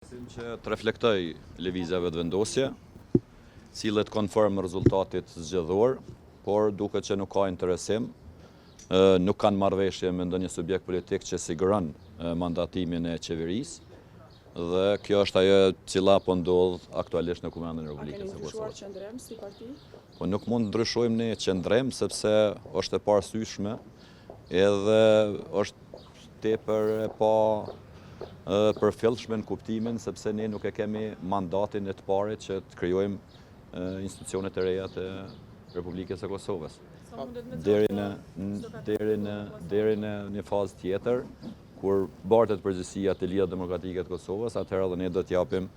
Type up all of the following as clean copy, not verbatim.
Që të reflektoj lëvizjeve të vendosje, cilët konform rezultatit zgjedhor, por duke që nuk ka interesim, nuk kanë marrëveshje me ndonjë subjekt politik që siguron mandatimin e qeverisë, dhe kjo është ajo cila po ndodh aktualisht në Kuvendin e Republikës së Kosovës. A keni ndryshuar qëndrim si parti? Po nuk mund të ndryshojmë në qëndrim sepse është e parasyshme edhe është tepër e pa përfillshme në kuptimin sepse ne nuk e kemi mandatin e të parit që të krijojmë institucionet e reja të Republikës së Kosovës. Deri në një fazë tjetër, kur bartet përgjegjësia të Lidhjes Demokratike të Kosovës, atëherë edhe ne do t'japim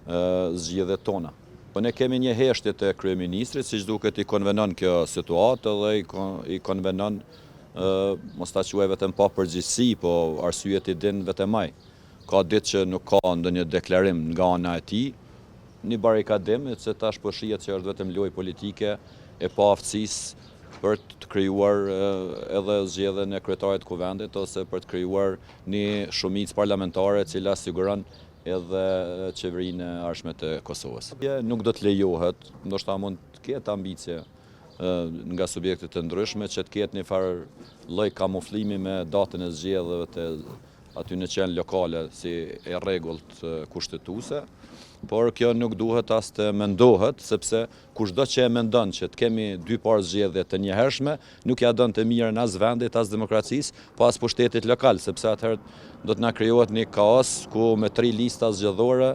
zgjedhjet tona. Po ne kemi një heshtje të kryeministrit, siç duket i konvenon kjo situatë dhe i konvenon mos ta quaj vetëm pa përgjegjësi, po arsyet i din vetëm ai. Ka ditë që nuk ka ndonjë deklarim nga ana e tij, një barikadim se tash po shihet që është vetëm lojë politike e pa aftësisë për të krijuar edhe zgjedhjen e kryetarit të kuvendit ose për të krijuar një shumicë parlamentare e cila siguron edhe qeverinë e ardhshme të Kosovës. Nuk do të lejohet, ndoshta mund të ketë ambicie nga subjekte të ndryshme që të ketë një farë lloj kamuflimi me datën e zgjedhjeve të aty në qenë lokale si e rregullt kushtetuese, por kjo nuk duhet as të mendohet, sepse kushdo që e mendon që të kemi dy parë zgjedhje të njëhershme, nuk ja don të mirën as vendit, as demokracisë, po as pushtetit lokal, sepse atëherë do të na krijohet një kaos ku me 3 lista zgjedhore